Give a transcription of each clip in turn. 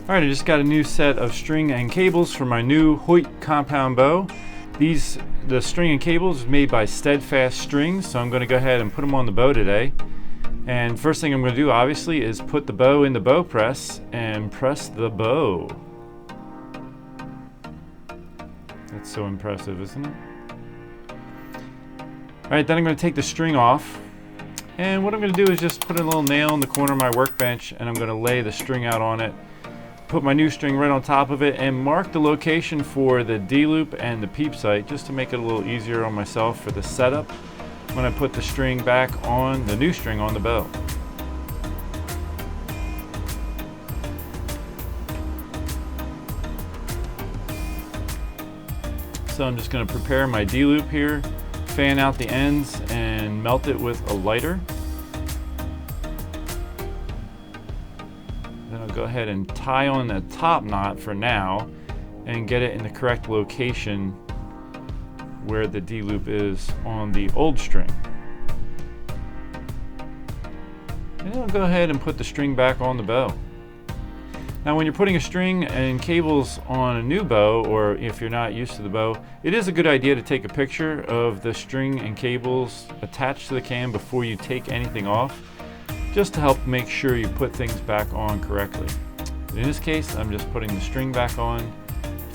Alright, I just got a new set of string and cables for my new Hoyt compound bow. The string and cables is made by Steadfast Strings, so I'm going to go ahead and put them on the bow today. And first thing I'm going to do, obviously, is put the bow in the bow press and press the bow. That's so impressive, isn't it? Alright, then I'm going to take the string off. And what I'm going to do is just put a little nail in the corner of my workbench, and I'm going to lay the string out on it. Put my new string right on top of it and mark the location for the D-loop and the Peep sight, just to make it a little easier on myself for the setup when I put the string back on, the new string on the bow. So I'm just going to prepare my D-loop here, fan out the ends and melt it with a lighter. Then I'll go ahead and tie on the top knot for now and get it in the correct location where the D-loop is on the old string. And I'll go ahead and put the string back on the bow. Now when you're putting a string and cables on a new bow, or if you're not used to the bow, it is a good idea to take a picture of the string and cables attached to the cam before you take anything off, just to help make sure you put things back on correctly. In this case, I'm just putting the string back on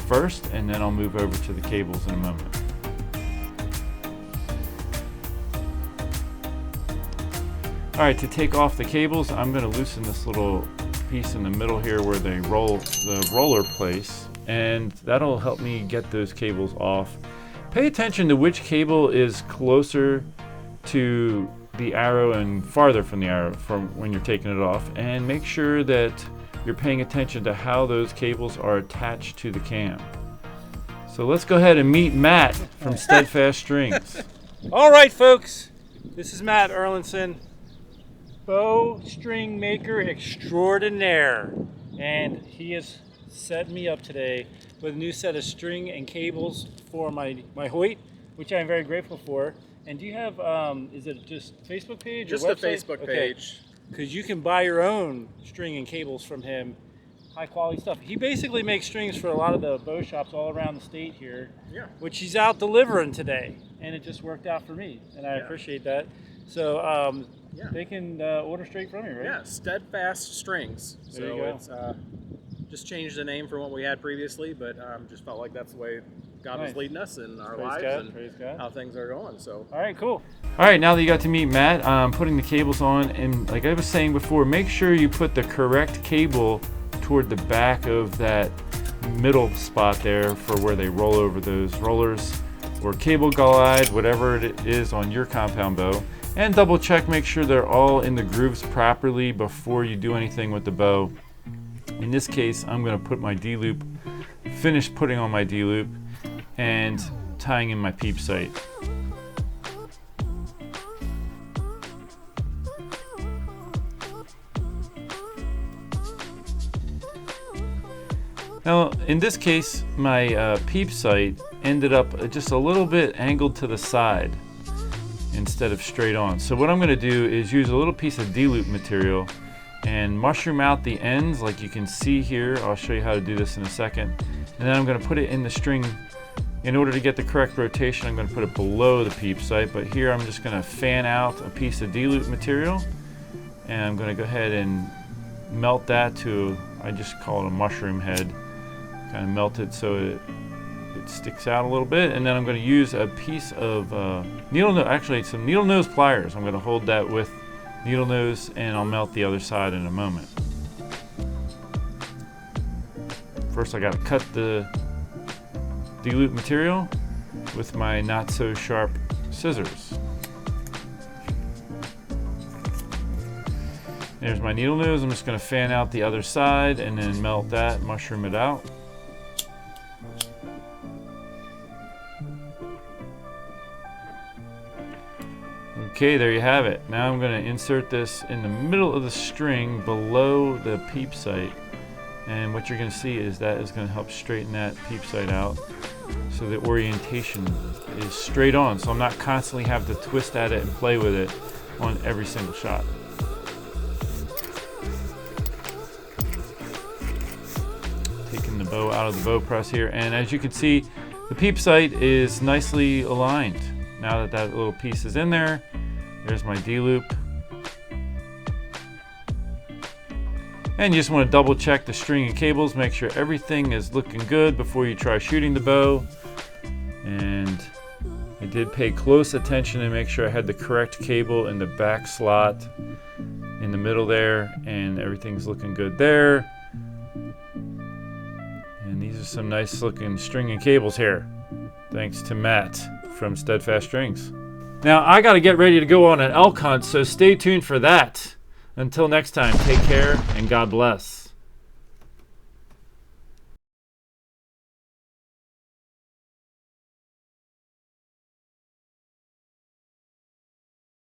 first, and then I'll move over to the cables in a moment. Alright, to take off the cables, I'm going to loosen this little piece in the middle here where they roll the roller place, and that'll help me get those cables off. Pay attention to which cable is closer to the arrow and farther from the arrow from when you're taking it off, and make sure that you're paying attention to how those cables are attached to the cam. So let's go ahead and meet Matt from Steadfast Strings. All right, folks, this is Matt Erlinson, bowstring maker extraordinaire, and he has set me up today with a new set of string and cables for my Hoyt, which I'm very grateful for. And do you have, is it just Facebook page? Just or a Facebook page. Because you can buy your own string and cables from him, high quality stuff. He basically makes strings for a lot of the bow shops all around the state here, which he's out delivering today. And it just worked out for me, and I appreciate that. So they can order straight from you, right? Yeah, Steadfast Strings. There you go. It's just changed the name from what we had previously, but just felt like that's the way God was leading us in our lives and how things are going. So, all right, cool. All right, now that you got to meet Matt, putting the cables on, and like I was saying before, make sure you put the correct cable toward the back of that middle spot there for where they roll over those rollers or cable guide, whatever it is on your compound bow, and double check, make sure they're all in the grooves properly before you do anything with the bow. In this case, I'm going to put my D-loop, finish putting on my D-loop and tying in my Peep sight. Now in this case, my Peep sight ended up just a little bit angled to the side instead of straight on. So what I'm going to do is use a little piece of D-loop material and mushroom out the ends like you can see here. I'll show you how to do this in a second. And then I'm going to put it in the string. In order to get the correct rotation, I'm going to put it below the Peep sight, but here I'm just going to fan out a piece of D-loop material, and I'm going to go ahead and melt that to, I just call it a mushroom head, kind of melt it so it sticks out a little bit, and then I'm going to use a piece of some needle nose pliers. I'm going to hold that with needle nose, and I'll melt the other side in a moment. First I got to cut the D-loop material with my not so sharp scissors. There's my needle nose. I'm just going to fan out the other side and then melt that, mushroom it out. Okay, there you have it. Now I'm going to insert this in the middle of the string below the Peep sight. And what you're going to see is that is going to help straighten that Peep sight out so the orientation is straight on, so I'm not constantly having to twist at it and play with it on every single shot. taking the bow out of the bow press here, and as you can see, the Peep sight is nicely aligned. Now that that little piece is in there, there's my D-loop. And you just want to double check the string and cables, make sure everything is looking good before you try shooting the bow. And I did pay close attention to make sure I had the correct cable in the back slot in the middle there, and everything's looking good there. And these are some nice looking string and cables here, thanks to Matt from Steadfast Strings. Now I gotta get ready to go on an elk hunt, so stay tuned for that. Until next time, take care and God bless.